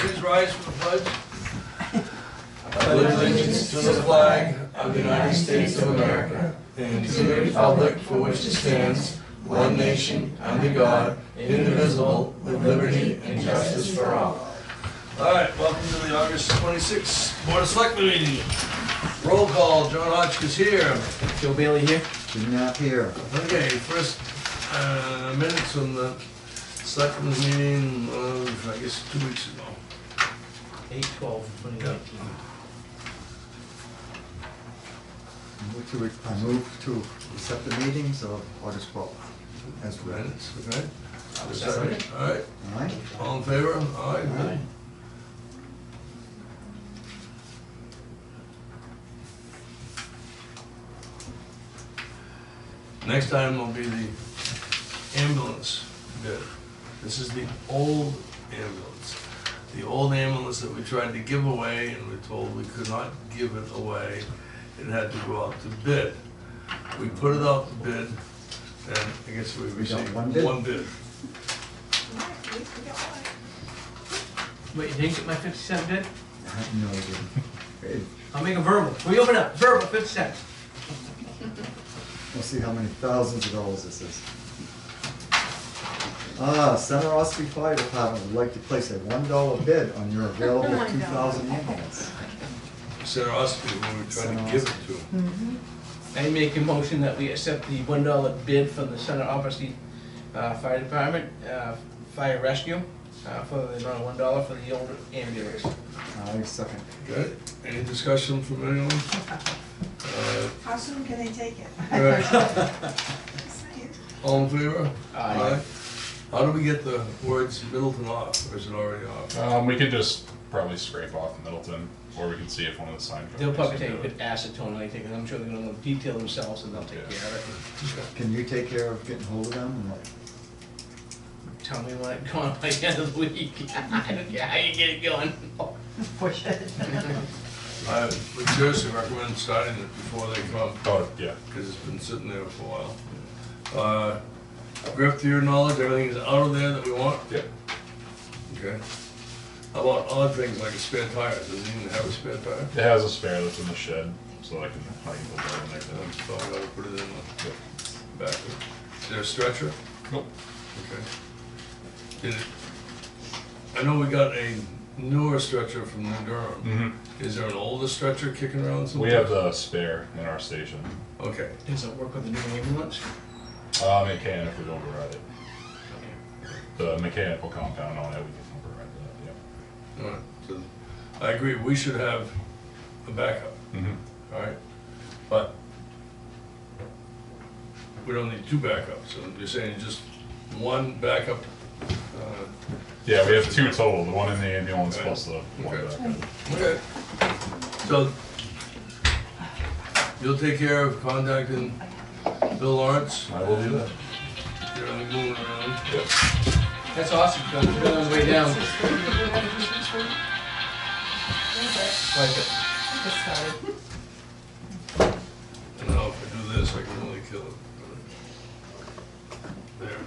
please rise for the pledge. I pledge allegiance to the flag of the United States of America and to the republic for which it stands, one nation, under God, indivisible, with liberty and justice for all. All right, welcome to the August 26th Board of Selectmen meeting. Roll call, John Hotchkiss here. Joe Bailey here. Jim Knapp here. Okay, first minutes from the Selectmen's meeting of, I guess, 2 weeks ago. 8/12/2019. I move to accept the meetings of August 12th as read. Minutes, okay? I'll second it. All right, All right? all in favor? Aye. Aye. Next item will be the ambulance bid. This is the old ambulance. The old ambulance that we tried to give away and we were told we could not give it away. It had to go out to bid. We put it out to bid and I guess we received one bid? one bid. Wait, you didn't get my 50-cent bid? No, I didn't. Hey, I'll make a verbal. Can we open up? Verbal, 50 cents. we'll see how many thousands of dollars this is. Center Ospey Fire Department would like to place a $1 bid on your available 2000 ambulance. Center Ospey, when we tried to give it to. I make a motion that we accept the $1 bid from the Center Ospey Fire Department, Fire Rescue, for the amount of $1 for the old ambulance. I second. Good. Any discussion from anyone? How soon can they take it? All right. All in favor? Aye. How do we get the words Middleton off, or is it already off? We could just probably scrape off Middleton, or we can see if one of the sign companies. They'll probably can take a do good acetone, I think, and I'm sure they're gonna detail themselves and they'll take care of Can you take care of getting hold of them? And like, it. Tell me when it's going by the end of the week. I don't care how you get it going. Push it. I would seriously recommend starting it before they come, Oh, yeah. because it's been sitting there for a while. Griff, to your knowledge, everything is out of there that we want? Yep. Okay. How about odd things like a spare tire? Does it even have a spare tire? It has a spare that's in the shed, so I can put that in there. So I gotta put it in the back. Is there a stretcher? Nope. Okay. Did it, I know we got a newer stretcher from New Durham. Mm-hmm. Is there an older stretcher kicking around somewhere? We have the spare in our station. Okay. Does it work with the new ambulance? It can if we override it. The mechanical compound on it, we can override that, All right. So I agree, we should have a backup, yeah. Mm-hmm. all right? But we don't need two backups, so you're saying just one backup? Yeah, we have two total, the one in the ambulance Okay. plus the one Okay. backup. Okay. So you'll take care of contacting Bill Lawrence? I will do that. Get everything moving around. Yep. That's awesome, because it's on its way down. Like it. I know if I do this, I can really kill it. There.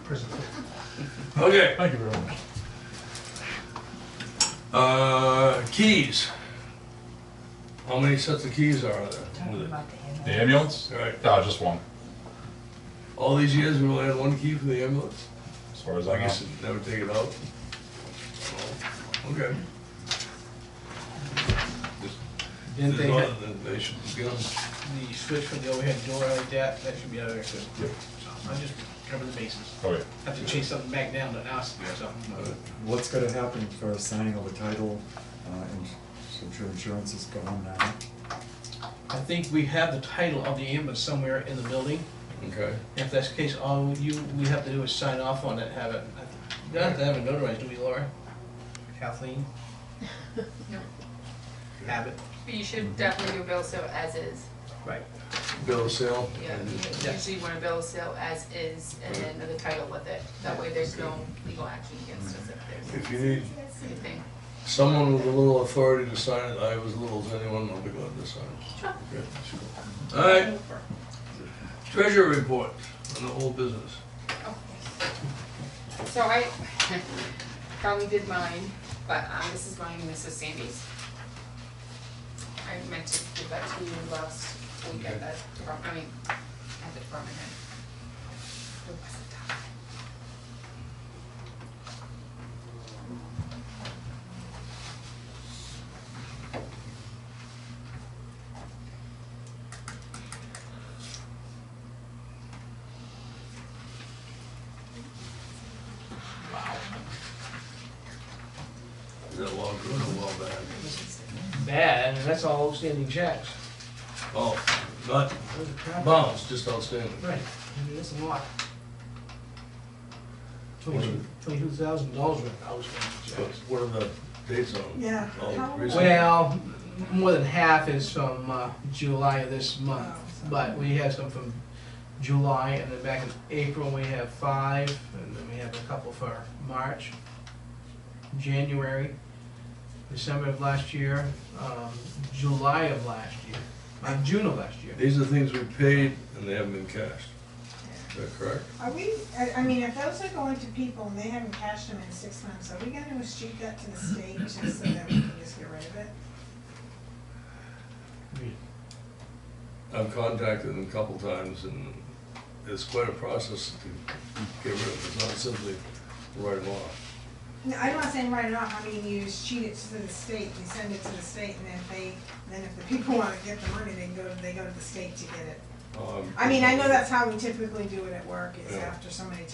Okay. Thank you very much. Keys. How many sets of keys are there? Talking about the The ambulance. ambulance? All right. Just one, All these years we only had one key for the ambulance? as far as I I know. guess it never take it out. Oh, okay. Didn't they have They should get them. the switch for the overhead door like that? That should be out of there too. Yep. So I just cover the bases. Oh, yeah. Have to chase something back down to ask or something. what's gonna happen for signing of the title, and so your insurance is gone now? I think we have the title of the ambulance somewhere in the building. Okay. If that's the case, all we have to do is sign off on it, have it. We don't have to have it notarized, do we, Laura? Kathleen? No, Have it. but you should definitely do a bill of sale as is. Right. Bill of sale? Yeah, you Yes. usually want a bill of sale as is and then the title with it. That way there's no legal action against us if there's If you need anything. someone with a little authority to sign it, I was little as anyone, I'll be glad to sign it. Sure. Okay, sure. All right. Treasurer report on the whole business. So I probably did mine. But, this is mine, and this is Sandy's. I meant to give that to you last week at that department, at the department head. It wasn't done. Is that well good or well bad? Bad, and that's all outstanding checks. Oh, not bounce, just outstanding. Right, I mean, that's a lot. $22,000 worth of outstanding checks. What are the dates on them? Yeah. Oh, How- recent? Well, more than half is from July of this month, but we have some from July, and then back in April, we have 5, and then we have a couple for March, January, December of last year, July of last year, June of last year. These are things we paid and they haven't been cashed. Is that correct? Are we, I mean, if those are going to people and they haven't cashed them in 6 months, are we gonna eschew that to the state just so that we can just get rid of it? I've contacted them a couple times and it's quite a process to get rid of it. It's not simply write them off. No, I'm not saying write it off, I mean, you cheat it to the state, you send it to the state, and then if the people wanna get the money, they go to the state to get it. I mean, I know that's how we typically do it at work, is Yeah. after so much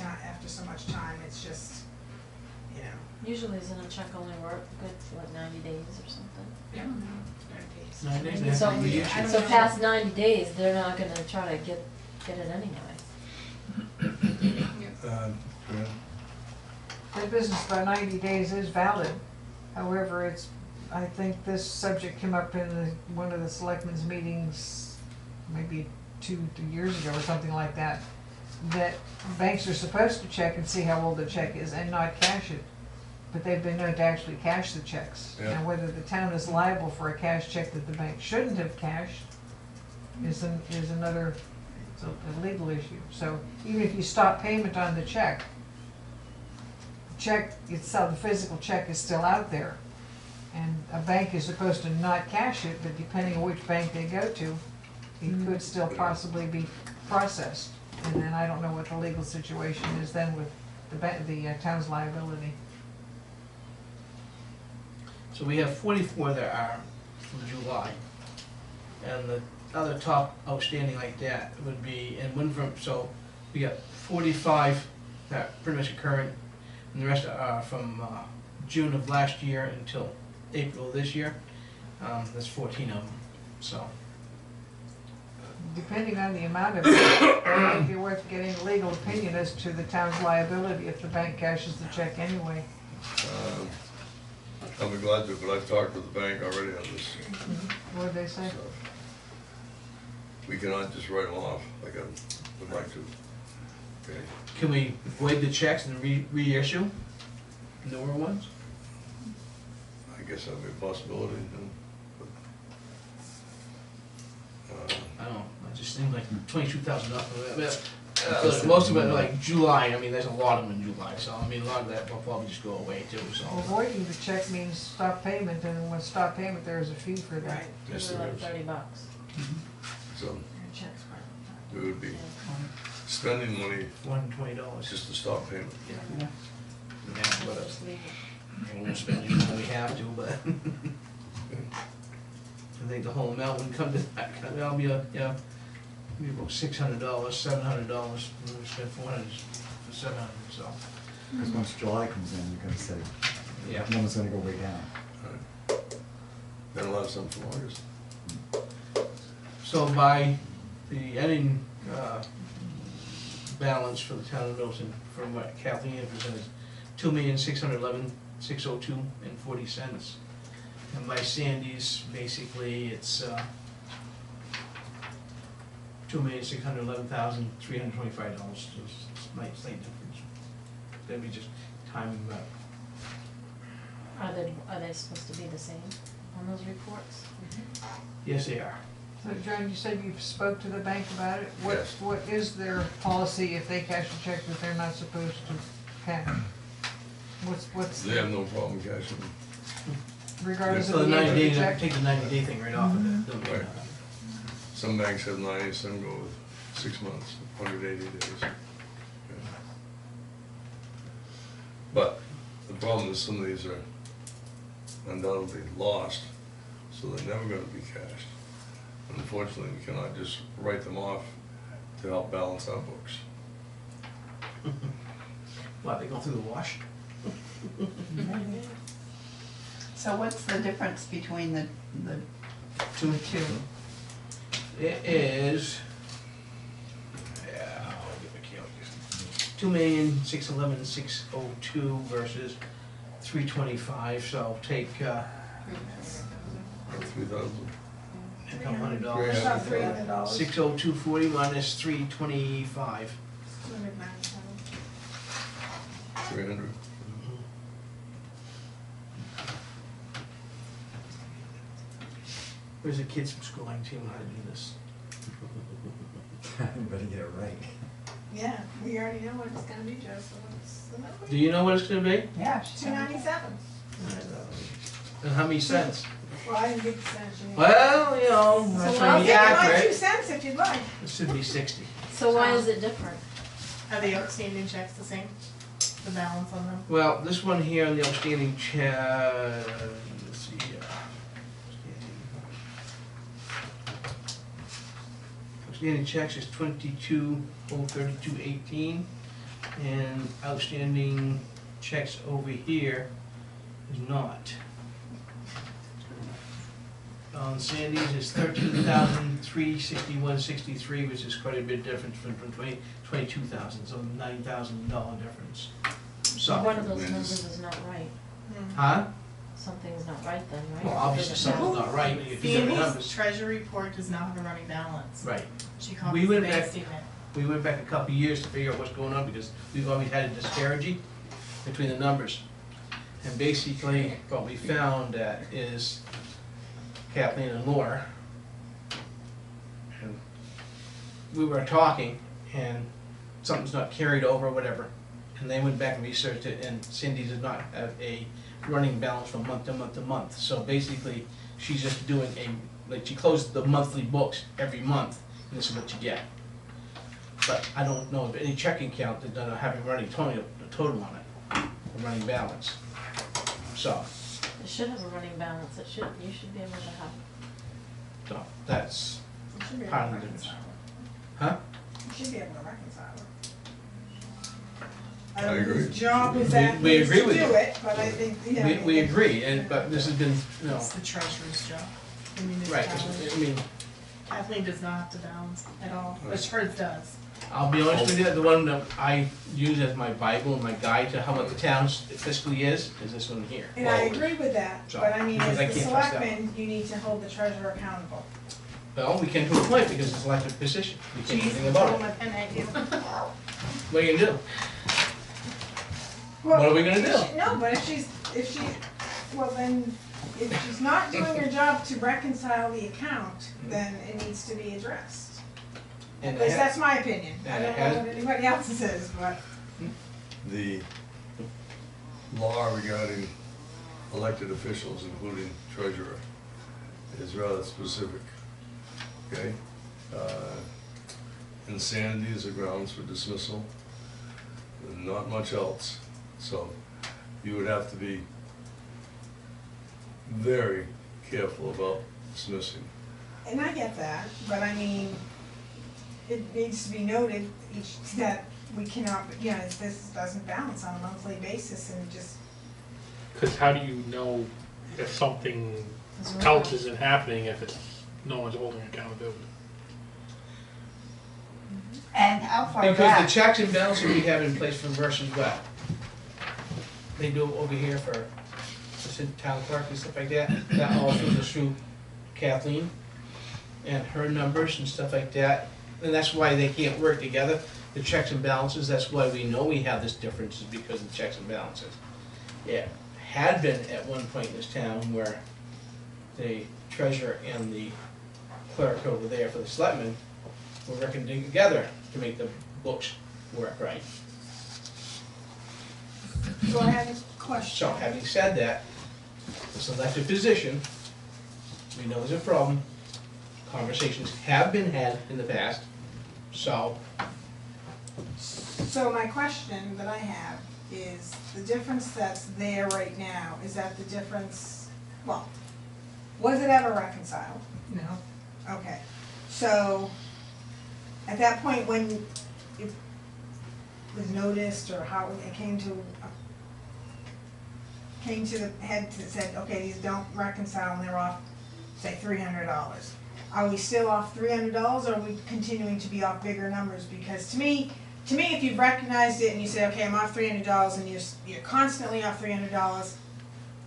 time, it's just, you know. Usually isn't a check only work good for like 90 days or something? Yeah. 9 days, they have So, to be issued. I don't so know. past 90 days, they're not gonna try to get it anyway. Yeah. The business by 90 days is valid. However, I think this subject came up in one of the selectmen's meetings, maybe 2 years ago or something like that, that banks are supposed to check and see how old the check is and not cash it. But they've been known to actually cash the checks. Yeah. Now, whether the town is liable for a cash check that the bank shouldn't have cashed is another, it's a legal issue. So even if you stop payment on the check itself, the physical check is still out there. And a bank is supposed to not cash it, but depending on which bank they go to, it could still possibly be processed. And then I don't know what the legal situation is then with the town's liability. So we have 44 that are from July. And the other top outstanding like that would be, and one from, so we got 45 that pretty much are current, and the rest are from June of last year until April of this year. There's 14 of them, so. Depending on the amount of it, it might be worth getting a legal opinion as to the town's liability if the bank cashes the check anyway. I'll be glad to, but I've talked with the bank already on this. What did they say? So, we cannot just write them off like I would like to. Okay. Can we void the checks and reissue newer ones? I guess that would be a possibility. I don't know, it just seems like $22,000. Most of it, like July, I mean, there's a lot of them in July, so I mean, a lot of that will probably just go away too, so. Avoiding the check means stop payment, and when stop payment, there is a fee for that. Right. Yes, They're there like is. $30. So Your check's probably we would be not. spending money $120. just to stop payment. Yeah. Yeah, but Just leave it. we won't spend it when we have to, but I think the whole amount wouldn't come to that, that'll be maybe about $600, $700, we spend $400 for 700, so, Because once July comes in, you're gonna say, yeah. number's gonna go way down. Then I'll have some for August. So by the ending balance for the town of Milton, from what Kathleen had presented, $2,611,602.40. And by Sandy's, basically, it's $2,611,325, so it's a slight difference. That'd be just timing, but Are they supposed to be the same on those reports? yes, they are. So John, you said you spoke to the bank about it? Yes. What is their policy if they cash a check that they're not supposed to cash? What's They have no problem cashing them. regardless So of the the age 90 of the days, check. take the 90-day thing right off of it. Don't do Right. that. Some banks have 90, some go with 6 months, 180 days. Yeah. But the problem is some of these are undoubtedly lost, so they're never gonna be cashed. Unfortunately, we cannot just write them off to help balance our books. What, they go through the wash? So what's the difference between the Two. two? It is, yeah, I'll give a calculation. 2,611,602 versus 325, so take, 3,000. a couple $100. About $300. 602.40 minus 325. 297. 300. Where's the kids from school? I can teach them how to do this. Better get it right. Yeah, we already know what it's gonna be, Joe, so it's the number. Do you know what it's gonna be? Yeah, she's 297. And how many cents? Well, I didn't get the cents. you know. Well, you know, that's So gonna I'll be give you my 2 accurate. cents if you'd like. It should be 60. So why is it different? Are the outstanding checks the same? The balance on them? Well, this one here on the outstanding check, let's see here. Outstanding checks is 22,032.18, and outstanding checks over here is not. On Sandy's is 13,361.63, which is quite a bit different from 22,000, so $9,000 difference. So, One of those numbers is not right. huh? Something's not right then, right? Well, obviously something's not right, but if you get the Sandy's numbers. treasury report does not have a running balance. Right. She We copies the went bank back- statement. We went back a couple of years to figure out what's going on because we've always had a disparity between the numbers. And basically, what we found that is Kathleen and Laura, and we were talking and something's not carried over or whatever. And they went back and researched it, and Cindy does not have a running balance from month to month to month. So basically, she's just doing like she closes the monthly books every month, and this is what you get. But I don't know of any checking account that doesn't have a running total on it, a running balance. So, It should have a running balance, you should be able to have. so that's You should be able part to of the difference. reconcile Huh? it. You should be able to reconcile it. I don't know agree. whose job is We- that we is agree to with do you. it, but I think, you know. We agree, but this has been, It's the treasurer's job. The right, municipality. I mean, Kathleen does not have to balance at all, but hers does. I'll be honest with you, the one that I use as my Bible and my guide to how what the town's fiscal year is this one here. And I agree with that, So, but I mean, because as I the can't trust that selectmen, you need to hold the treasurer accountable. Well, we can to a point because it's an elected position, we can't do anything about it. And I do. What are you gonna do? What are we gonna do? No, but if she, well then, if she's not doing her job to reconcile the account, then it needs to be addressed. And At least that's my opinion. I and it don't know has- what anybody else's is, but. The law regarding elected officials, including treasurer, is rather specific, okay? Insanity is a grounds for dismissal, and not much else. So you would have to be very careful about dismissing. And I get that, but I mean, it needs to be noted that we cannot, you know, this doesn't balance on a monthly basis and just, Because how do you know if something else isn't happening if it's, no one's holding accountability? And how far Because the back? checks and balances we have in place from versus what? They do over here for the town clerk and stuff like that, that all filters through Kathleen and her numbers and stuff like that. And that's why they can't work together, the checks and balances, that's why we know we have this difference is because of the checks and balances. It had been at one point in this town where the treasurer and the clerk over there for the selectmen were working together to make the books work right. so I have a question. So having said that, the selected position, we know there's a problem, conversations have been had in the past, so, So my question that I have is, the difference that's there right now, is that the difference, well, was it ever reconciled? No. Okay, so, at that point when it was noticed, or how it came to the head that said, okay, these don't reconcile and they're off, say, $300. Are we still off $300, or are we continuing to be off bigger numbers? Because to me, if you've recognized it and you say, okay, I'm off $300 and you're constantly off $300,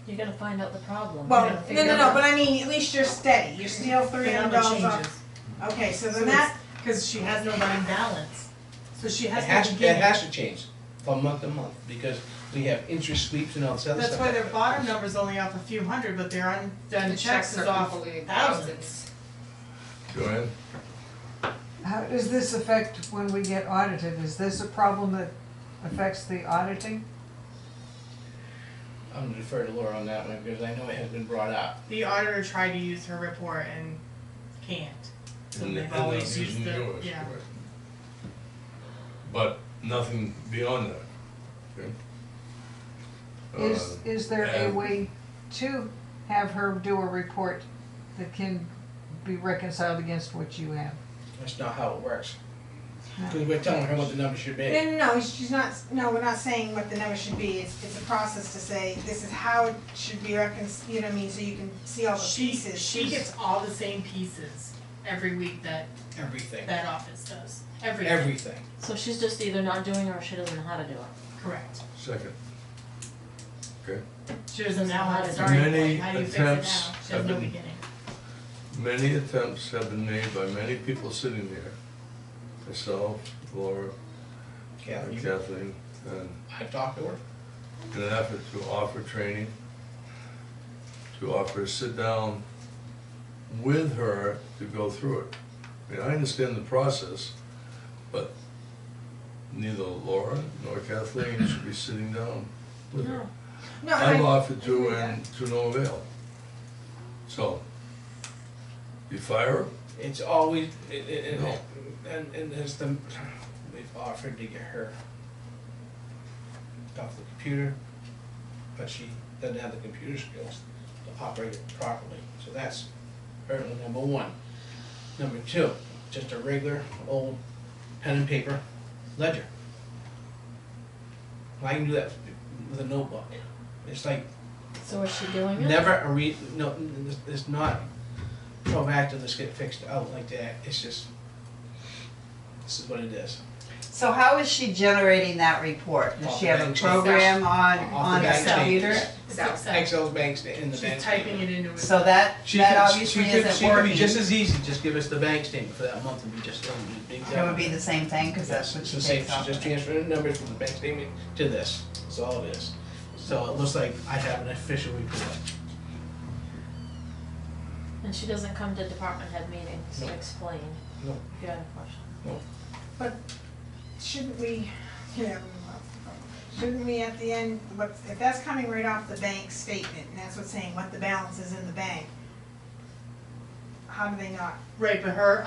You're gonna find out the problem. well, You're gonna no, figure no, it no, out. but I mean, at least you're steady, you're still The $300 number changes. off. Okay, so So then that, because she has no running balance. So she it has has, no it beginning. has to change from month to month, because we have interest sweeps and all this other stuff. That's why their bottom number's only off a few hundred, but their undone The checks checks is are off completely thousands. Joanne? How does this affect when we get audited? Is this a problem that affects the auditing? I'm gonna defer to Laura on that one, because I know it has been brought up. The auditor tried to use her report and can't. So And they've they're always used using the, yours, yeah. correct. But nothing beyond that, okay? Is there a and- way to have her do a report that can be reconciled against what you have? That's not how it works. Because we're telling her what the number should be. no, she's not, no, we're not saying what the number should be, it's a process to say, this is how it should be you know what I mean, so you can see all the pieces. She gets all the same pieces every week that Everything. that office does. Everything. Everything. So she's just either not doing it or she doesn't know how to do it. Correct. Second. Okay. She doesn't know how to Many start it, how do you fix it now? attempts She has no have been- beginning. Many attempts have been made by many people sitting there. Myself, Laura, Kathleen, and I've talked to her. in an effort to offer training, to offer a sit down with her to go through it. I mean, I understand the process, but neither Laura nor Kathleen should be sitting down with her. No, I've I- offered to and to no avail. So, you fire her? It's always, No. and there's the, we've offered to get her off the computer, but she doesn't have the computer skills to operate it properly. So that's hurdle number one. Number two, just a regular old pen and paper ledger. I can do that with a notebook. It's like So is she doing it? never a no, it's not proactive, let's get it fixed out like that. It's just, this is what it is. So how is she generating that report? Does Off she the have a bank statement. program on Off the her bank computer? statement. It's Excel. Excel's bank statement, in the bank She's typing statement. it into it. So that She that could- obviously she could- isn't She could be working. just as easy, just give us the bank statement for that month and be just, big It would be the same thing, because that's what It's she the same, takes she's off. just of it. transferring the numbers from the bank statement to this, that's all it is. So it looks like I have an official report. And she doesn't come to department head meetings to No. explain No. if you have a question. But shouldn't we, shouldn't we at the end, if that's coming right off the bank statement, and that's what's saying what the balance is in the bank, how do they not? Right, but her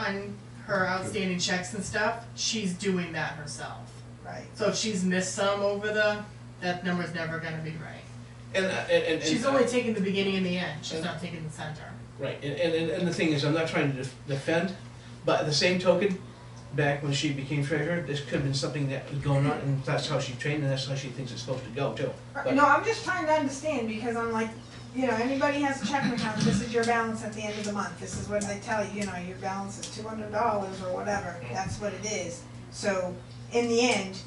outstanding checks and stuff, she's doing that herself. Right. So if she's missed some over that number's never gonna be right. And. She's only taking the beginning and the end, she's not taking the center. Right, and the thing is, I'm not trying to defend, but at the same token, back when she became treasurer, this could have been something that was going on, and that's how she trained, and that's how she thinks it's supposed to go too. But- No, I'm just trying to understand, because I'm like, you know, anybody has a checking account, this is your balance at the end of the month, this is what they tell you, you know, your balance is $200 or whatever, that's what it is. So, in the end,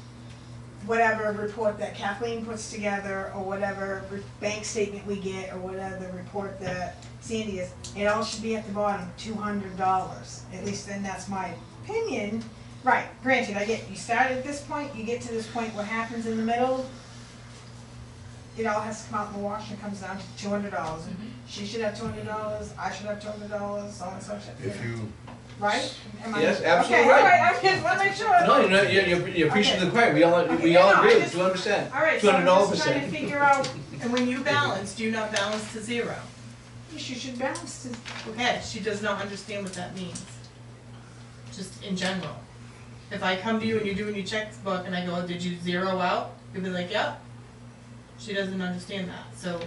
whatever report that Kathleen puts together, or whatever bank statement we get, or whatever report that Sandy is, it all should be at the bottom, $200, at least then that's my opinion. Right, granted, I get, you start at this point, you get to this point, what happens in the middle, it all has to come out in the wash, and it comes down to $200. She should have $200, I should have $200, so on and so forth. If you, Right? Am I- Yes, absolutely Okay, right. all right, I just wanna make sure. No, you're appreciative of the point, we all Okay, agree, no, I with just- 200%. All right, so I'm $200%. just trying to figure out And when you balance, do you not balance to zero? Yes, you should balance to, Okay, she does not understand what that means. Just in general. If I come to you and you're doing your checkbook and I go, did you zero out? You'll be like, yep. She doesn't understand that, so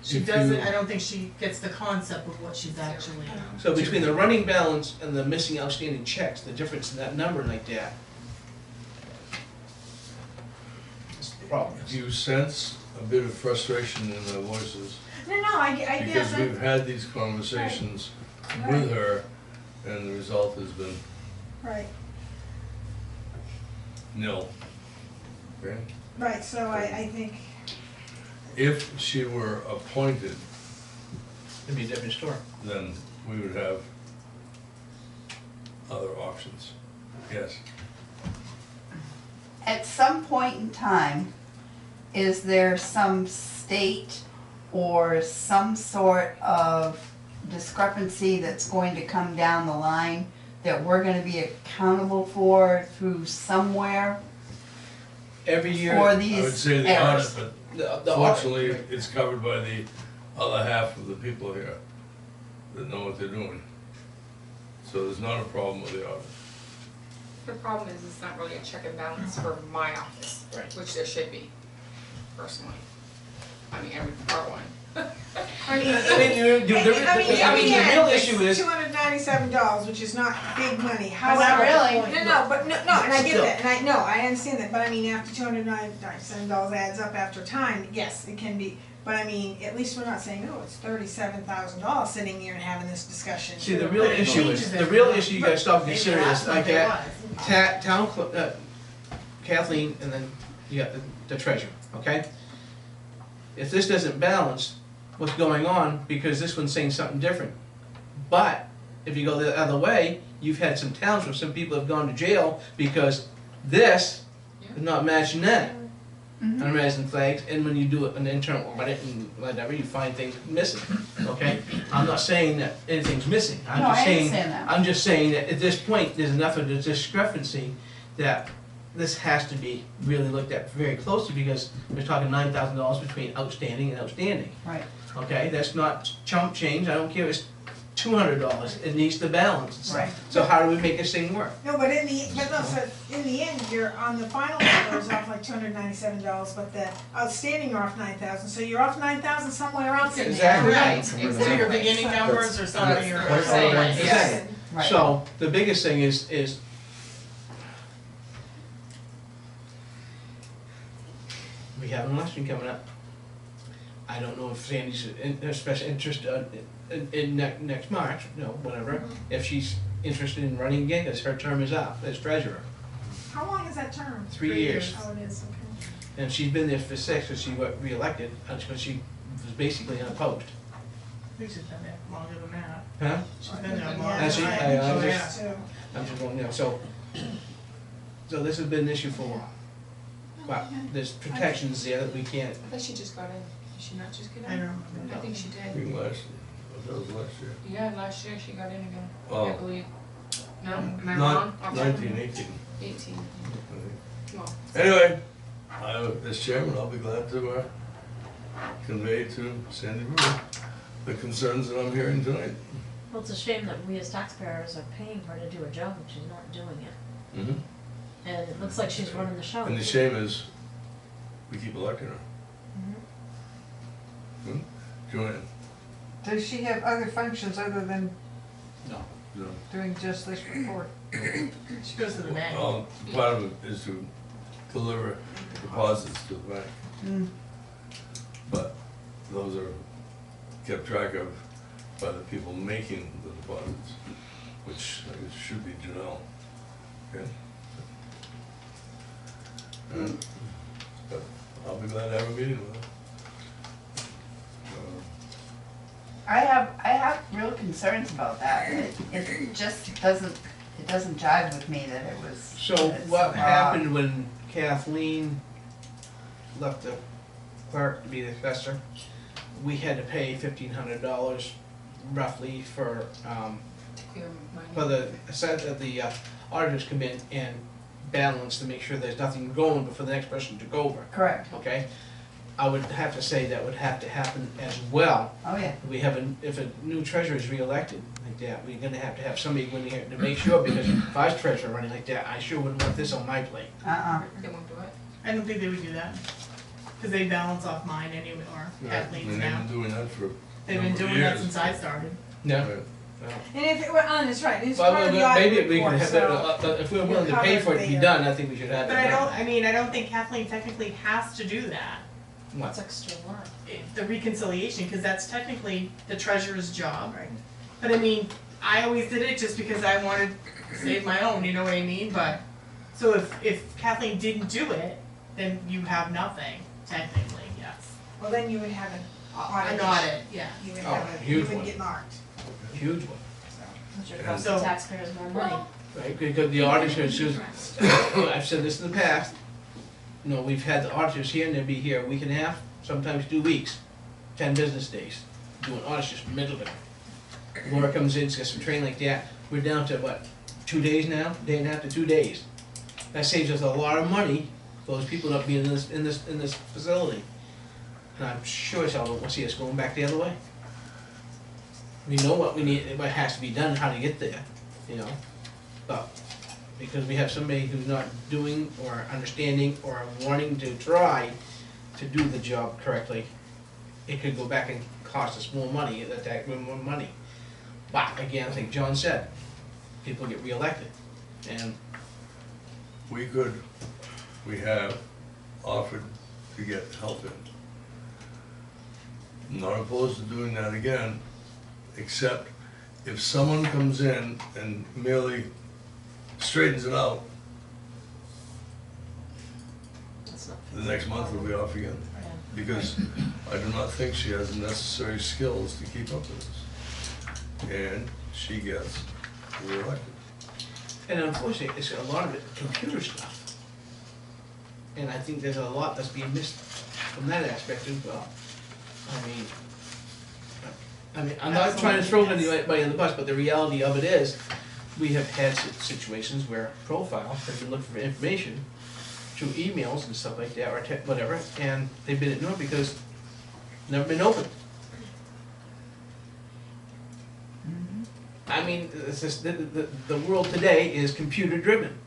she If doesn't, you- I don't think she gets the concept of what she's actually. So between the running balance and the missing outstanding checks, the difference in that number like that. Is the problem. Do you sense a bit of frustration in their voices? no, I guess, Because we've had these conversations with her, and the result has been right, nil. Okay? right, so I think, If she were appointed, It'd be a different story. then we would have other options. Yes. At some point in time, is there some state or some sort of discrepancy that's going to come down the line that we're gonna be accountable for through somewhere Every year. for I would these say the audit, errors? but The audit, fortunately, right. it's covered by the other half of the people here that know what they're doing. So there's not a problem with the audit. The problem is, it's not really a check and balance for my office, Right. which there should be, personally. I mean, every part one. I mean, I mean, the real issue is, $297, which is not big money, Not however. really. No, but no, and I get Still. that, and I understand that, but I mean, after $297 adds up after time, yes, it can be, but I mean, at least we're not saying, oh, it's $37,000 sitting here and having this discussion. see, the real issue is, the real issue you gotta stop and consider is like that, Kathleen, and then you got the treasurer, okay? If this doesn't balance, what's going on, because this one's saying something different. But, if you go the other way, you've had some towns where some people have gone to jail because this is not matching that. On American flags, and when you do an internal audit and whatever, you find things missing, okay? I'm not saying that anything's missing, I'm No, just I saying, understand that. I'm just saying that at this point, there's enough of a discrepancy that this has to be really looked at very closely, because we're talking $9,000 between outstanding and outstanding, Right. okay? That's not chump change, I don't care if it's $200, it needs to balance. Right. So how do we make this thing work? No, but in the end, you're on the final number is off like $297, but the outstanding are off 9,000, so you're off 9,000 somewhere else in there. Exactly. Right, So your exactly. beginning numbers or something, or. That's- Right. Exactly. Right. So, the biggest thing is we have an election coming up. I don't know if Sandy's in special interest in next March, whatever, if she's interested in running again, because her term is up as treasurer. How long is that term? 3 years. Oh, it is, okay. And she's been there for 6, because she got reelected, because she was basically unopposed. I think she's been there longer than that. Huh? She's been there Yeah, longer Has she? than I- that. I Oh, just- yeah. Too. I'm just going, so this has been an issue for a while. But there's protections there that we can't. I thought she just got in. Did she not just get in? I don't remember. I think she I did. think that was last year. Yeah, last year she got in again, Oh. I believe. No, am I Not wrong? Okay. 19, 18. 18. Well, Anyway, as chairman, I'll be glad to convey to Sandy Brewer the concerns that I'm hearing tonight. Well, it's a shame that we as taxpayers are paying her to do a job and she's not doing it. Mm-hmm. And it looks like she's running the show. And the shame is, we keep electing her. Mhm. Joanne? Does she have other functions other than No. No. doing just this report? She goes to the bank. Well, part of it is to deliver deposits to the bank, Mm. but those are kept track of by the people making the deposits, which I guess should be Janelle. Okay? But I'll be glad to have a meeting with her. I have real concerns about that. It just doesn't jive with me that it was. So that it's what so happened when Kathleen left the clerk to be the assessor? We had to pay $1,500 roughly for clear money. the auditors come in and balance to make sure there's nothing going before the next person took over, Correct. okay? I would have to say that would have to happen as well. Oh, yeah. If a new treasurer is reelected like that, we're gonna have to have somebody go in here to make sure, because if I was treasurer running like that, I sure wouldn't want this on my plate. They won't do it. I don't think they would do that, cause they balance off mine anyway, or And Kathleen's they've now. been doing that for. They've been number of doing that years. since I started. Yeah. Right. And if it were on, it's right, it's Well, part of the audit maybe we can report, have so. that, if we're willing to pay for it to be done, I think we should have it But I done. I don't think Kathleen technically has to do that. That's extra work. The reconciliation, cause that's technically the treasurer's job. Right. But I mean, I always did it just because I wanted to save my own, you know what I mean? But, so if Kathleen didn't do it, then you have nothing, technically, yes. Well, then you would have an audit. An audit, yeah. You would Oh, have you huge would one. get marked, Huge one, Which would And- cost the taxpayers more money. right, because the auditors, I've said this in the past, you know, we've had the auditors here and they'll be here a week and a half, sometimes 2 weeks, 10 business days, doing audits just middle of it. Laura comes in, gets some training like that, we're down to what, 2 days now, day and a half to 2 days. That saves us a lot of money, those people not being in this facility. And I'm sure as hell don't want to see us going back the other way. We know what we need, what has to be done, how to get there, you know? But because we have somebody who's not doing or understanding or wanting to try to do the job correctly, it could go back and cost us more money, more money. But again, I think John said, people get reelected, and We have offered to get help in. Not opposed to doing that again, except if someone comes in and merely straightens it out, That's not the next month we'll be off again. Yeah. Because I do not think she has the necessary skills to keep up with this. And she gets reelected. And unfortunately, it's a lot of it computer stuff. And I think there's a lot that's being missed from that aspect as well. I mean, I'm not trying to throw anybody on the bus, but the reality of it is, we have had situations where profiles have been looking for information through emails and stuff like that, or whatever, and they've been ignored because it's never been opened. I mean, it's just, the world today is computer driven,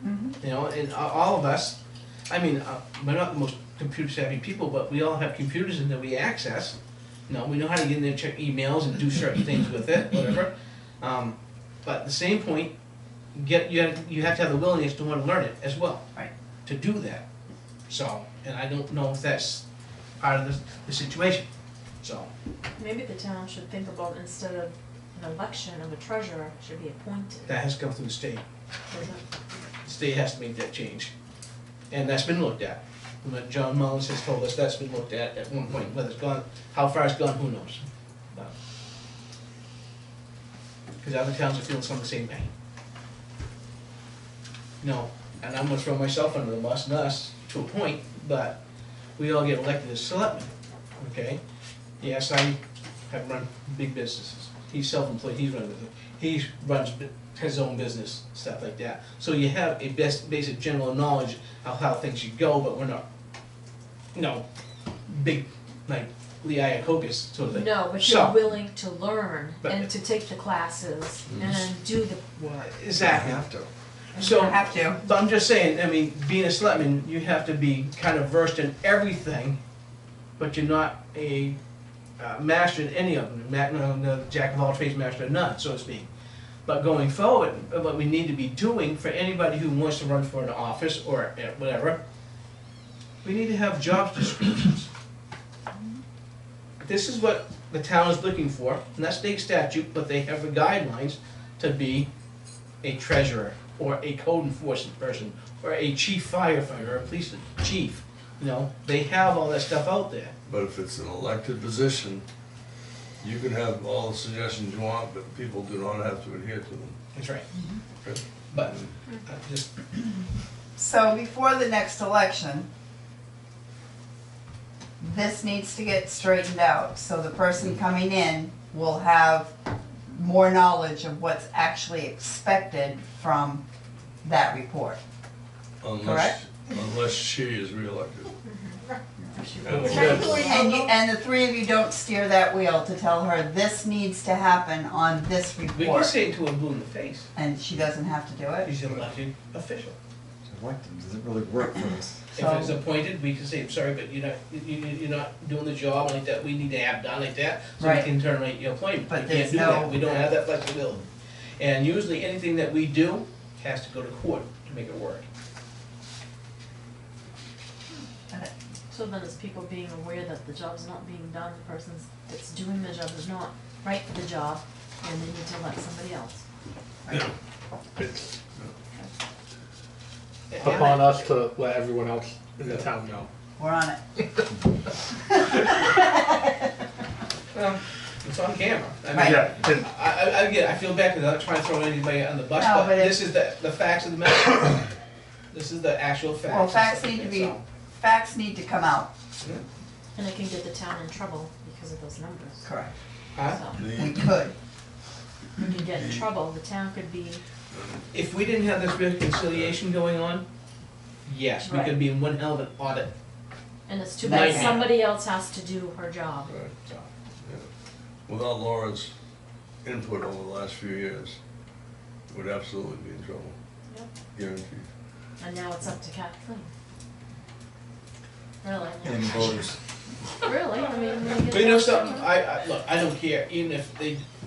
you know, and all of us, I mean, we're not the most computer savvy people, but we all have computers in that we access. You know, we know how to get in there, check emails and do certain things with it, whatever. But at the same point, you have to have the willingness to want to learn it as well. Right. To do that. So, and I don't know if that's part of the situation, so. Maybe the town should think about, instead of an election of a treasurer, should be appointed. That has come through the state. Does it? The state has to make that change. And that's been looked at. What John Mullins has told us, that's been looked at one point. Whether it's gone, how far it's gone, who knows? Because other towns are feeling some of the same pain. No, and I'm gonna throw myself under the bus, and us, to a point, but we all get elected as selectmen, okay? Yes, I have run big businesses. He's self-employed, he runs his own business, stuff like that. So you have a basic general knowledge of how things should go, but we're not, you know, big, like Lee Iacocca sort of thing. No, but So- you're willing to learn But- and to take the classes and do the Well, exactly. You have to. So, You have to. but I'm just saying, I mean, being a selectman, you have to be kind of versed in everything, but you're not a master in any of them, no, jack of all trades, master of none, so to speak. But going forward, what we need to be doing for anybody who wants to run for an office or whatever, we need to have job descriptions. This is what the town is looking for, and that's state statute, but they have the guidelines to be a treasurer, or a code enforcement person, or a chief firefighter, or a police chief. You know, they have all that stuff out there. But if it's an elected position, you can have all the suggestions you want, but people do not have to adhere to them. That's right. Okay? But, just, So before the next election, this needs to get straightened out, so the person coming in will have more knowledge of what's actually expected from that report. Unless she is reelected. And the three of you don't steer that wheel to tell her this needs to happen on this We can report. say it to him blue in the face. And she doesn't have to do it? He's an elected official. It's elected, doesn't really work for us. If it's appointed, we can say, I'm sorry, but you're not doing the job like that, we need to have done like that, so we Right. can terminate your appointment. But We there's can't do that, no- we don't have that flexibility. And usually, anything that we do has to go to court to make it work. So then it's people being aware that the job's not being done, the person that's doing the job is not right for the job, and they need to let somebody else. It's And upon us to let everyone else in the town know. We're on it. Well, it's on camera. I mean, Right. Yeah, and I feel bad because I'm not trying to throw anybody on the bus, No, but but this is the facts of the matter. This is the actual facts. Well, facts need to come out. And it can get the town in trouble because of those numbers. Correct. Huh? So, We could. we can get in trouble, the town could be, If we didn't have this reconciliation going on, yes, we Right. could be in one hell of an audit. and it's too bad Nightmare. somebody else has to do her job. Right, yeah. Without Laura's input over the last few years, we'd absolutely be in trouble. Yep. Guaranteed. And now it's up to Kathleen. Really? And voters. Really, I mean, when you get But you know down to something, it- look, I don't care, even if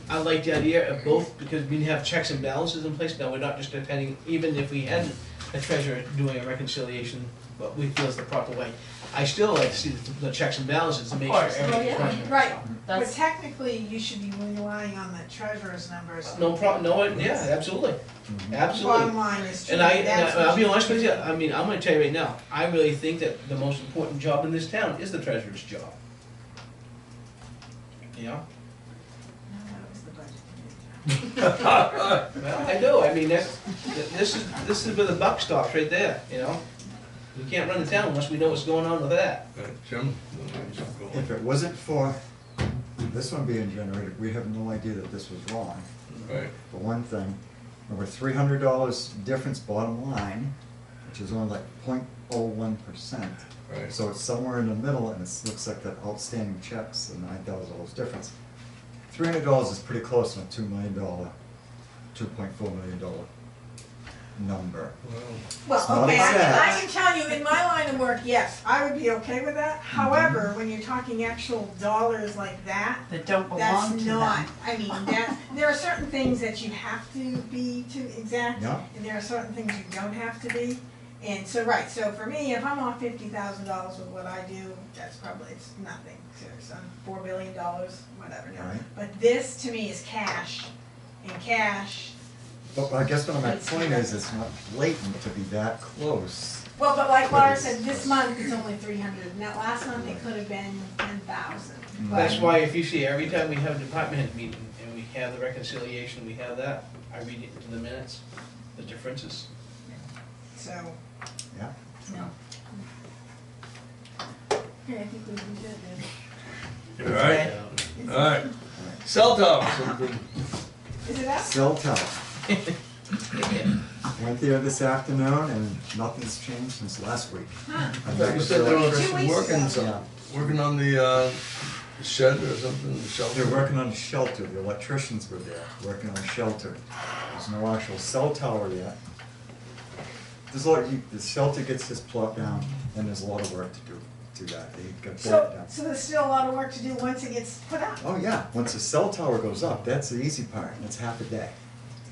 I like the idea of both, because we have checks and balances in place, now we're not just depending, even if we had a treasurer doing a reconciliation, but we feel is the proper way. I still like to see the checks and balances to make sure course. everything's Oh, yeah. running. Right, but That's, technically, you should be relying on the treasurer's numbers. No problem, yeah, absolutely, Bottom absolutely. line is true. And That's I'll what be you honest with should you, do. I mean, I'm gonna tell you right now, I really think that the most important job in this town is the treasurer's job. You know? No, that was the budget committee. Well, I do, I mean, this is where the buck stops, right there, you know? We can't run the town unless we know what's going on with that. Jim? If it wasn't for this one being generated, we have no idea that this was wrong. Right. For one thing, over $300 difference bottom line, which is only like 0.01%. Right. So it's somewhere in the middle, and it looks like that outstanding checks, the $9,000 difference. $300 is pretty close to a $2 million, $2.4 million number. It's Well, not okay, I exact. can tell you, in my line of work, yes, I would be okay with that. However, when you're talking actual dollars like that, That don't that's belong to not, them. I mean, there are certain things that you have to be to exact, Yeah. and there are certain things you don't have to be. And so, right, so for me, if I'm off $50,000 with what I do, that's probably, it's nothing, seriously, I'm $4 billion, whatever, no. Right. But this, to me, is cash, and cash, But I guess what I'm at point is, it's not blatant to be that close. well, but like Laura said, this month it's only 300, now last month it could have been 10,000. That's why if you see, every time we have a department head meeting and we have the reconciliation, we have that, I read it into the minutes, the differences. So, Yeah. no. Okay, I think we can do it All right, all right. Cell towers, something. then. Is it up? Cell tower. Went there this afternoon, and nothing's changed since last week. Huh. I'm You back with said the they were Two weeks working ago. some, Yeah. working on the shed or something, the shelter. They're working on the shelter, the electricians were there, working on the shelter. There's no actual cell tower yet. There's a lot, the shelter gets this plot down, and there's a lot of work to do that, they got that So, down. so there's still a lot of work to do once it gets put up. Oh, yeah, once the cell tower goes up, that's the easy part, that's half a day.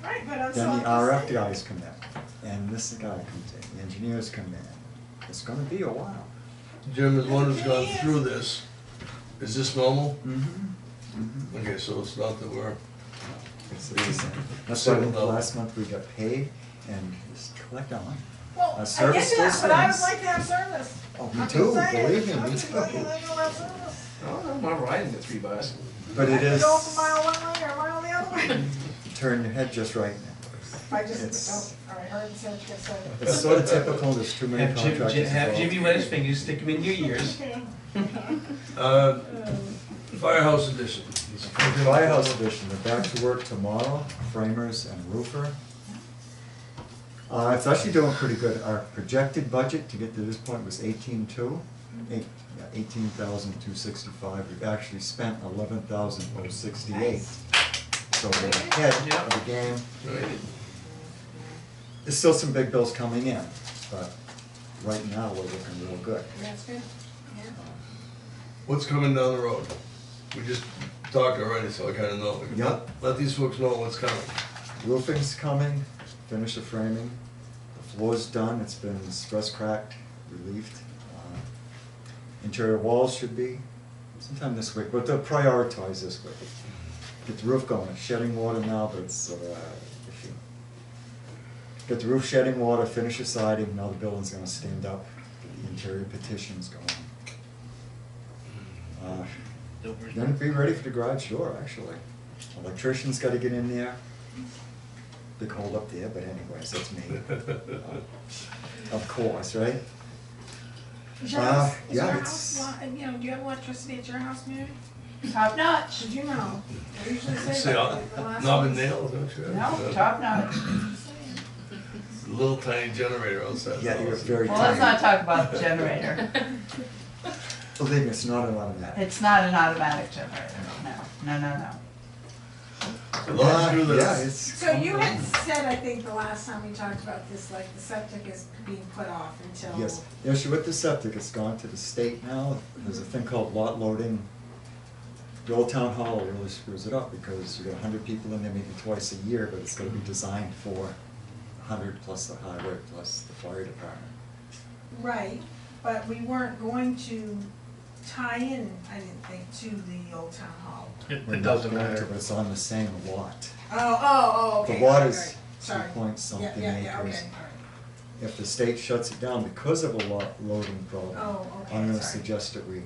Right, but I'm Then the still. RF guys come in, and this guy comes in, the engineers come in. It's gonna be a while. Jim is one who's gone through this. Is this normal? Mm-hmm. Okay, so it's not that we're, It's easy. That's why I think last month we got paid, and just collect our money. Well, I get service that, those but I would things. like to have service. Oh, me I'm just too, saying. believe me, I'm me just like, too. I don't have service. Oh, no, I'm riding the 3 bus. But it I is, Go up a mile one way or a mile the other way. turn your head just right now. I just, It's- oh, all right, heard and said, just said. It's sort of typical, there's too many contractors Have Jimmy involved. wet his fingers, stick them in your ears. firehouse edition. Firehouse edition, they're back to work tomorrow, framers and roofer. It's actually doing pretty good. Our projected budget to get to this point was 18.2, Yeah, 18,265. We've actually spent 11,068. So we're ahead of the game. Right. There's still some big bills coming in, but right now we're looking real good. That's good, yeah. What's coming down the road? We just talked already, so I kinda know. Yep. Let these folks know what's coming. Roofing's coming, finish the framing. The floor's done, it's been stress cracked, relieved. Interior walls should be sometime this week, but they'll prioritize this week. Get the roof going, it's shedding water now, but it's issue. Get the roof shedding water, finish the siding, now the building's gonna stand up, get the interior petitions going. Then be ready for the garage door, actually. Electrician's gotta get in there. Big hold up there, but anyways, that's me. Of course, right? Is your house, yeah, do you have electricity at your house, Mary? Top notch. Did you know? They usually say Say, that. The last knob and ones. nails, don't you? No, top notch. Little tiny generator outside. Yeah, you're very Well, let's not tiny. talk about the generator. Believe me, it's not an automatic. It's not an automatic generator, no. As long as you do Yeah, this. it's. So you had said, I think the last time we talked about this, like the septic is being put off until. Yes, the issue with the septic, it's gone to the state now. There's a thing called lot loading. The old town hall really screws it up because you got 100 people in there maybe twice a year, but it's gonna be designed for 100 plus the highway plus the fire department. Right, but we weren't going to tie in, I didn't think, to the old town hall. We're It not doesn't going to, matter. but it's on the same lot. Oh, okay. The lot okay, is great. Sorry. 2 point something Yeah, acres. okay, all right. If the state shuts it down because of a lot loading problem, Oh, okay, I'm gonna sorry. suggest that we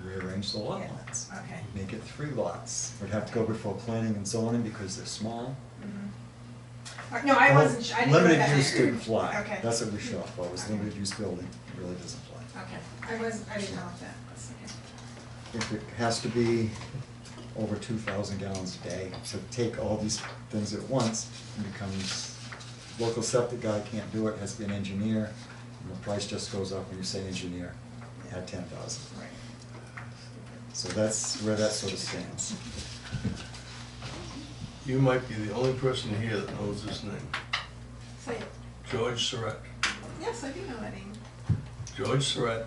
rearrange the lot Yeah, lines. okay. Make it 3 lots. We'd have to go before planning and zoning because they're small. No, I wasn't, I didn't know that. Limited use didn't fly. Okay. That's what we shot for, was limited use building, it really doesn't fly. Okay, I didn't know that, that's okay. If it has to be over 2,000 gallons a day, so take all these things at once, it becomes, local septic guy can't do it, has to be an engineer, and the price just goes up when you say engineer, at 10,000. Right. So that's where that sort of stands. You might be the only person here that knows this name. Say it. George Surratt. Yes, I do know that name. George Surratt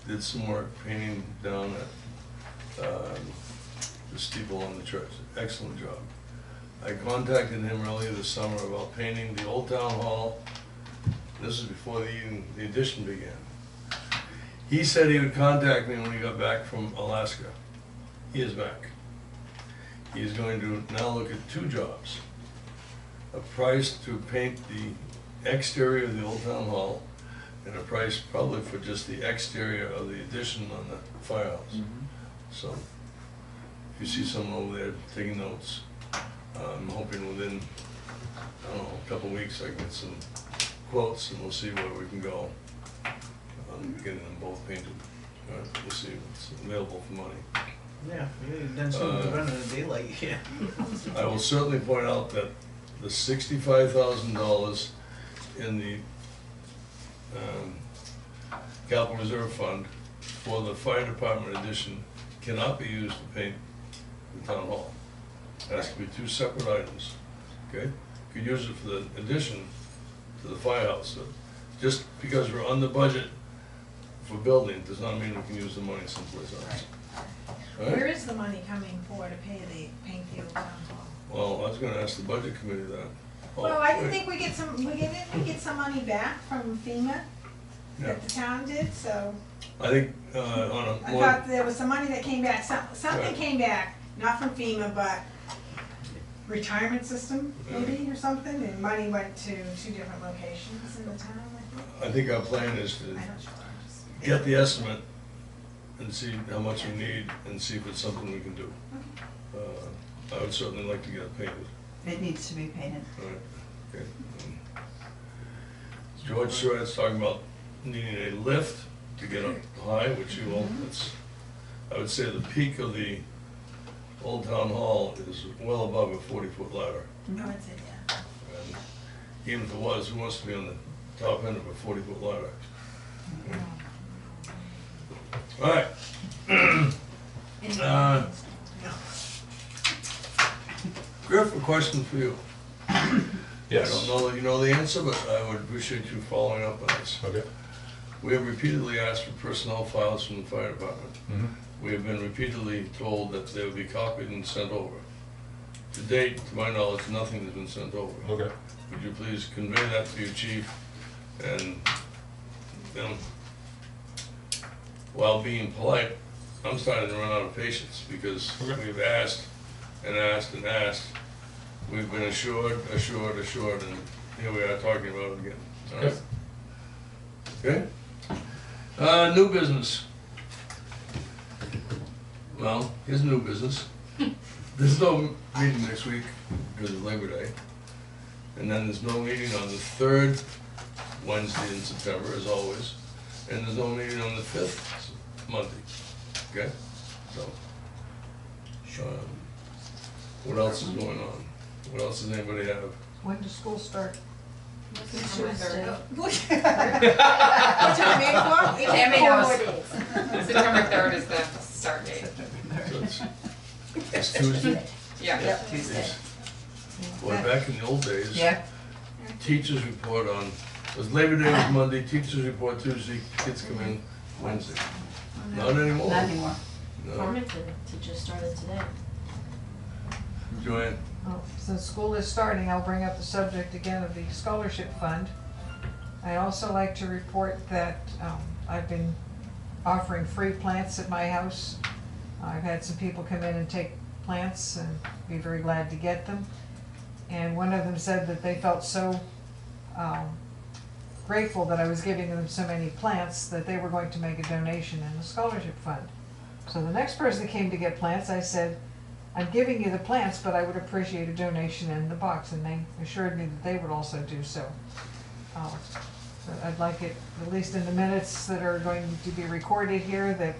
did some work painting down at the steeple on the church. Excellent job. I contacted him earlier this summer about painting the old town hall. This is before the addition began. He said he would contact me when he got back from Alaska. He is back. He is going to now look at 2 jobs. A price to paint the exterior of the old town hall, and a price probably for just the exterior of the addition on the firehouse. So, if you see someone over there taking notes, I'm hoping within, I don't know, a couple of weeks I can get some quotes and we'll see where we can go. Getting them both painted. We'll see what's available for money. Yeah, then soon to run in the daylight, yeah. I will certainly point out that the $65,000 in the capital reserve fund for the fire department addition cannot be used to paint the town hall. It has to be 2 separate items, okay? You could use it for the addition to the firehouse. So just because we're on the budget for building does not mean we can use the money someplace else. All right? Where is the money coming for to pay paint the old town hall? Well, I was gonna ask the budget committee that. Oh, Well, I didn't wait. think we get some money back from FEMA Yeah. that the town did, so I think, on a I more, thought there was some money that came back, something Right. came back, not from FEMA, but retirement system maybe or something, and money went to 2 different locations in the town, I think our plan is I to think. get the estimate and see how much we need and see if it's something we can do. I would certainly like to get it painted. It needs to be painted. All right, okay. George Surratt's talking about needing a lift to get up high, which you will, it's, I would say the peak of the old town hall is well above a 40-foot ladder. I would say, yeah. And even if it was, who wants to be on the top end of a 40-foot ladder? All right. Griff, a question for you. Yes. I don't know that you know the answer, but I would appreciate you following up on this. Okay. We have repeatedly asked for personnel files from the fire department. Mm-hmm. We have been repeatedly told that they will be copied and sent over. To date, to my knowledge, nothing has been sent over. Okay. Would you please convey that to your chief and then, while being polite, I'm starting to run out of patience because Okay. we've asked and asked and asked. We've been assured, and here we are talking about it again. All right? Okay? New business. Well, here's new business. There's no meeting next week because of Labor Day. And then there's no meeting on the third Wednesday in September, as always. And there's no meeting on the 5th Monday. Okay? So, what else is going on? What else does anybody have? When does school start? September 3rd. Time 8 o'clock? Tammy knows. September 3rd is the start date. So it's Tuesday? Yeah. Tuesday. Boy, back in the old days, Yeah, teachers report on, it was Labor Day was Monday, teachers report Tuesday, kids come in Wednesday. Not anymore. not anymore. No. Farmington teachers started today. Joanne? Oh, since school is starting, I'll bring up the subject again of the scholarship fund. I'd also like to report that I've been offering free plants at my house. I've had some people come in and take plants and be very glad to get them. And one of them said that they felt so grateful that I was giving them so many plants that they were going to make a donation in the scholarship fund. So the next person that came to get plants, I said, I'm giving you the plants, but I would appreciate a donation in the box, and they assured me that they would also do so. So I'd like it, at least in the minutes that are going to be recorded here, that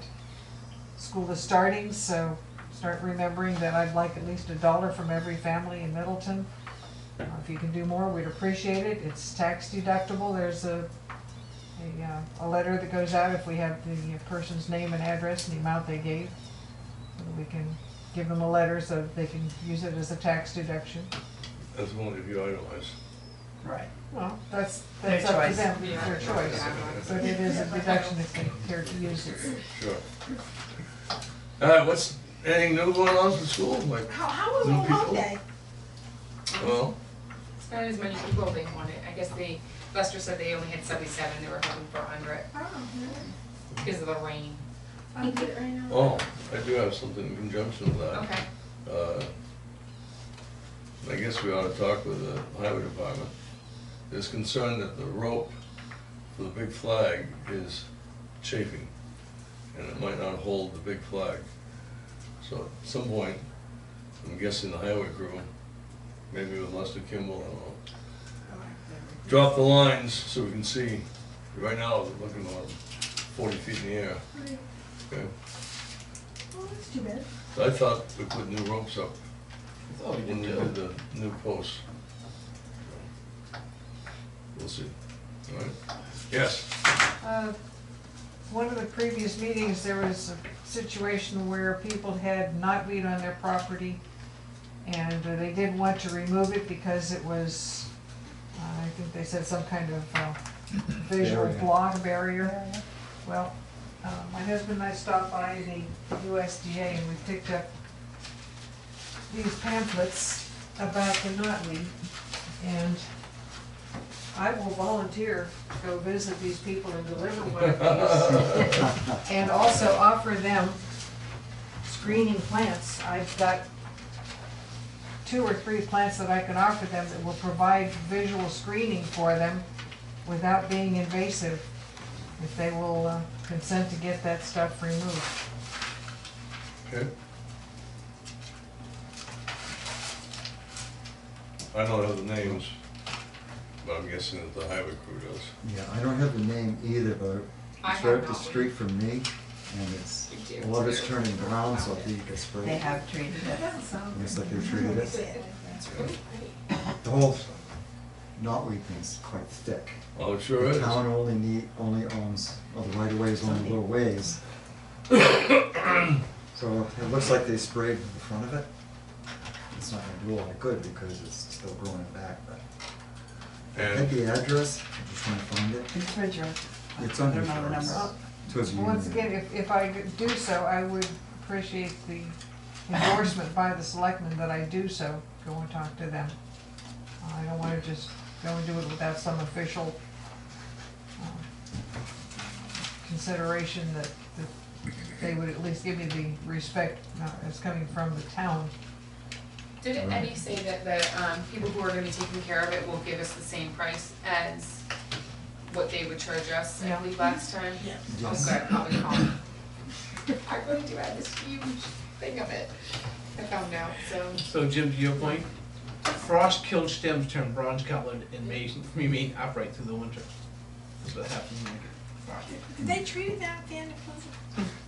school is starting, so start remembering that I'd like at least $1 from every family in Middleton. If you can do more, we'd appreciate it. It's tax deductible. There's a letter that goes out if we have the person's name and address and the amount they gave, so that we can give them a letter so they can use it as a tax deduction. That's only if you itemize. Right. Well, that's Their up to choice. them, their choice, but it is a deduction if they care to use it. Sure. All right, what's, anything new going on for school? Like, How was New Old Home people? Day? well, It's not as many people as they wanted. I guess Lester said they only had 77, they were hoping for 100 Oh, really? because of the rain. I'll get it right now. oh, I do have something in conjunction with that. Okay. I guess we ought to talk with the highway department. There's concern that the rope for the big flag is chafing, and it might not hold the big flag. So at some point, I'm guessing the highway crew, maybe with Lester Kimball, I don't know, drop the lines so we can see. Right now, we're looking on 40 feet in the air. Okay. Oh, that's too bad. So I thought we put new ropes up Oh, you when we did did the new posts. We'll see. All right. Yes. One of the previous meetings, there was a situation where people had knotweed on their property, and they did want to remove it because it was, I think they said some kind of visual Barrier. block, barrier. Well, my husband and I stopped by the USDA and we picked up these pamphlets about the knotweed, and I will volunteer to go visit these people and deliver one of these, and also offer them screening plants. I've got 2 or 3 plants that I can offer them that will provide visual screening for them without being invasive, if they will consent to get that stuff removed. Okay. I don't have the names, but I'm guessing that the highway crew does. Yeah, I don't have the name either, but I it's have right up the not. street from me, and it's, You do. a lot of it's turning brown, so I think you can spray They it. have treated it. Looks like they've treated it. That's really pretty. The whole knotweed thing's quite thick. Oh, it sure The is. town only owns, well, the right of way is only a little ways, So it looks like they sprayed the front of it. It's not gonna do a lot of good because it's still growing back, but. I had And the address, I'm just trying to find it. It's Ridge Road. It's on I don't your know the cards. number. Towards Union. Once again, if I do so, I would appreciate the endorsement by the selectmen that I do so, go and talk to them. I don't wanna just go and do it without some official consideration that they would at least give me the respect as coming from the town. Didn't Eddie say that the, people who are gonna be taking care of it will give us the same price as what they would charge us, I Yeah. believe, last time? Yeah. Oh, Yes. good, I'll be calm. I really do have this huge thing of it, I found out, so. So Jim, to your point, frost-killed stems turn bronze-colored and remain upright through the winter. That's what happens when you get frost. Did they treat it down at the end of Pleasant?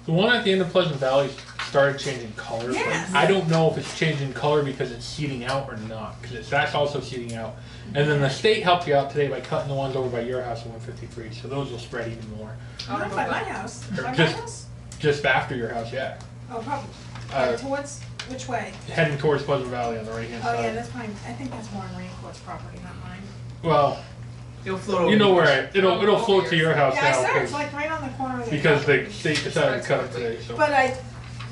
The one at the end of Pleasant Valley started changing color. but Yes. I don't know if it's changing color because it's seeding out or not, because that's also seeding out. And then the state helped you out today by cutting the ones over by your house at 153, so those will spread even more. Not by my house. By my Just- house? Just after your house, yeah. Oh, probably. Uh, Towards, which way? Heading towards Pleasant Valley on the right hand Oh, yeah, side. that's mine. I think that's more on Raincourt's property, not mine. Well, It'll float over. you know the- where it'll float to your house Yeah, I now saw it, it's 'cause- like right on the corner of the. because the property. state decided to cut it today. So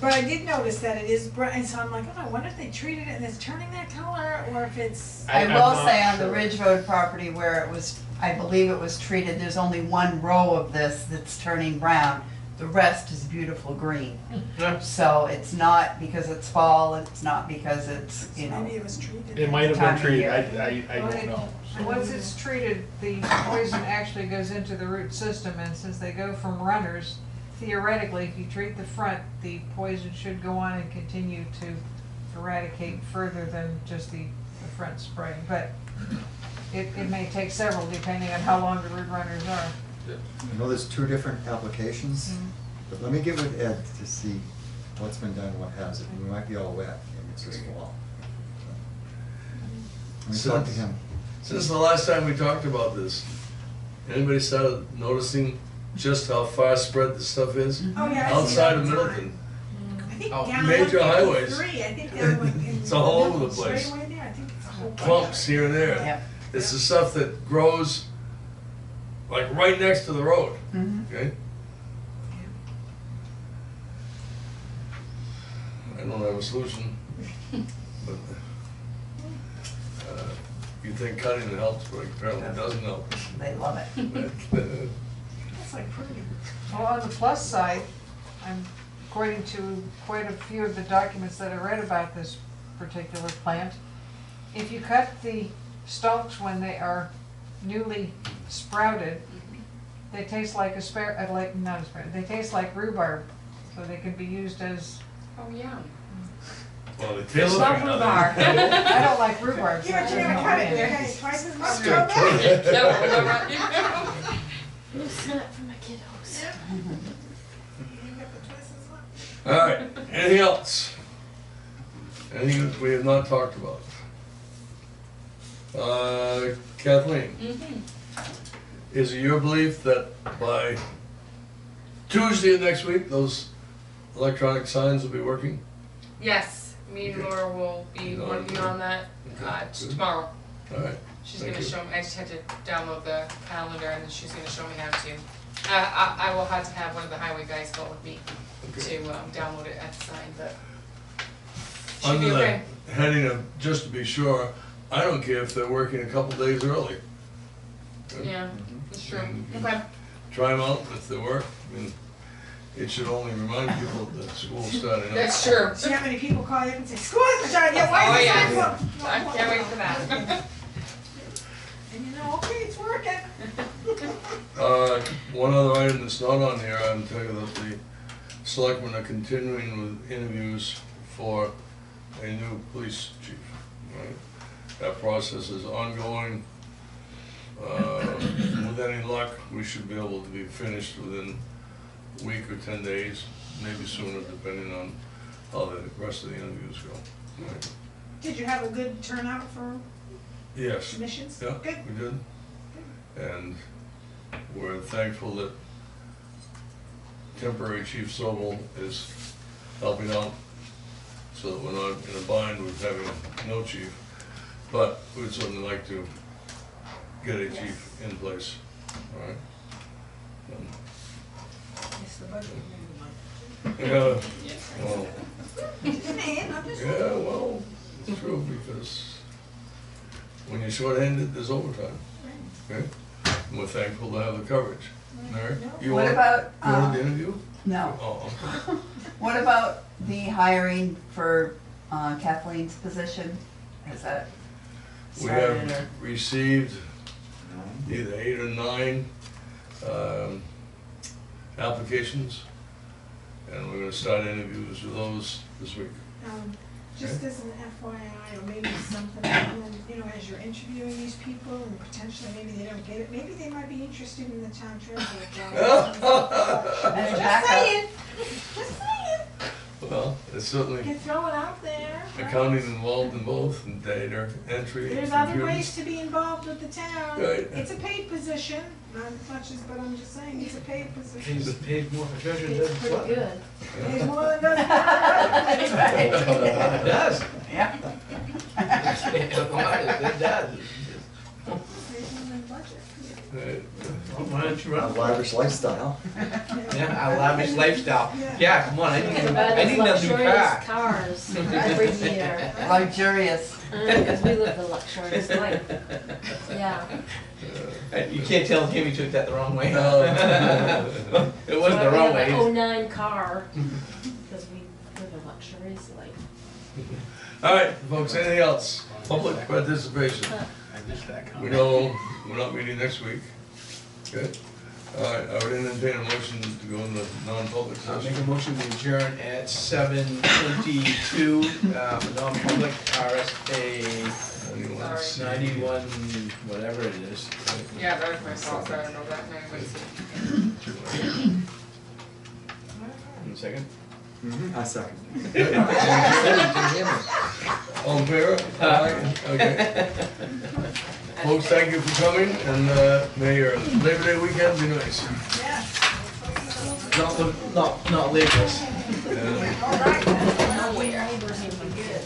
But I did notice that it is bright, and so I'm like, oh, I wonder if they treated it and it's turning that color, or if it's. I I'm will not say on the sure. Ridge Road property where it was, I believe it was treated, there's only one row of this that's turning brown. The rest is beautiful green. Yeah. So it's not because it's fall, it's not because it's, you know. Maybe it was treated. it might have Time been of treated. year. I don't know. And once it's treated, the poison actually goes into the root system, and since they go from runners, theoretically, if you treat the front, the poison should go on and continue to eradicate further than just the front spray. But it may take several depending on how long the root runners are. I know there's two different applications, but let me get with Ed to see what's been done, what hasn't. We might be all wet, maybe it's just fall. Let me talk to him. since the last time we talked about this, anybody started noticing just how far spread this stuff is? Oh, yeah. I see Outside that of all the time. Middleton, I think Oh, down major 153, I think down like in. It's all over the Middleton, place. Straight away there, I think it's a whole bunch. clumps here and there. Yep. It's the stuff that grows like right next to the road, Mhm. okay? I don't have a solution, but you think cutting it helps, but apparently it doesn't help. They love it. That's like pretty. Well, on the plus side, I'm according to quite a few of the documents that I read about this particular plant, if you cut the stalks when they are newly sprouted, they taste like not asparagus, they taste like rhubarb, so they can be used as, Oh, yeah. Well, it tastes Love like nothing. rhubarb. I don't like rhubarb. so Yeah, but I you're don't gonna know cut what it, it you're is. gonna twice as much. It's gonna turn it. No snack for my kiddos. All right, anything else? Anything that we have not talked about? Kathleen, is it your belief that by Tuesday of next week, those electronic signs will be working? Yes, me and Okay. Laura will be No, working okay. on that, Okay, good. tomorrow. All right, She's Thank gonna you. show me, I just had to download the calendar and then she's gonna show me how to. I will have to have one of the highway guys go with me okay. to, download it at the sign, but should be Under okay. the heading of, just to be sure, I don't care if they're working a couple days early. Yeah, that's true, And okay. Try them out, if they work, I mean, it should only remind people that school's starting up. That's true. See how many people call you up and say, school is starting, yeah, why Oh, is it yeah. starting? I can't wait for that. And you know, okay, it's working. One other item that's not on here, I'm telling you that the selectmen are continuing with interviews for a new police chief, right? That process is ongoing. With any luck, we should be able to be finished within a week or 10 days, maybe sooner, depending on how the rest of the interviews go. Right? Did you have a good turnout for Yes. submissions? Yeah, Good. we did. And we're thankful that temporary Chief Sobel is helping out, so that we're not in a bind with having no chief. But we'd certainly like to get a chief in place, all right? It's the budget. Yeah, well, Just saying, I'm just. yeah, well, it's true, because when you're short-handed, there's overtime, okay? And we're thankful to have the coverage. Mary, you What want, about, you wanted the interview? no, Oh, what about the hiring for Kathleen's position? Has that we started have or? received either 8 or 9 applications, and we're gonna start interviews with those this week. Just as an FYI, or maybe something, you know, as you're interviewing these people and potentially maybe they don't get it, maybe they might be interested in the town treasurer job. As a Just backup? saying, just saying, Well, it's certainly you can throw it out there. accounting involved in both, and data entry, There's other computers. ways to be involved with the town. Right. It's a paid position, not as much as, but I'm just saying, it's a paid position. Pays, pays more for treasure than It's pretty what? good. Pays more than does. It does. Yeah. It does. Pays more than budget. Right. Well, why don't you A run? lavish lifestyle. Yeah, our lavish lifestyle. Yeah, come on, I You need, can buy I those need a new luxurious car. cars every year. Luxurious. Because we live the luxurious life. Yeah. You can't tell Timmy took that the wrong way. No. It wasn't the wrong We have way. an 09 car, because we live a luxurious life. All right, folks, anything else? Public participation. I missed that We comment. know we're not meeting next week. Good. All right, I would entertain a motion to go into non-public I'll make session. a motion to adjourn at 7:22, non-public RSA Anyone see? 91, whatever it is. Yeah, that was my fault, sorry about that, no, I see. One second. I second. All in favor? Aye. Okay. Folks, thank you for coming, and may your Labor Day weekend be nice. Yes. Not labels. Yeah. All right. Neighbors would be good.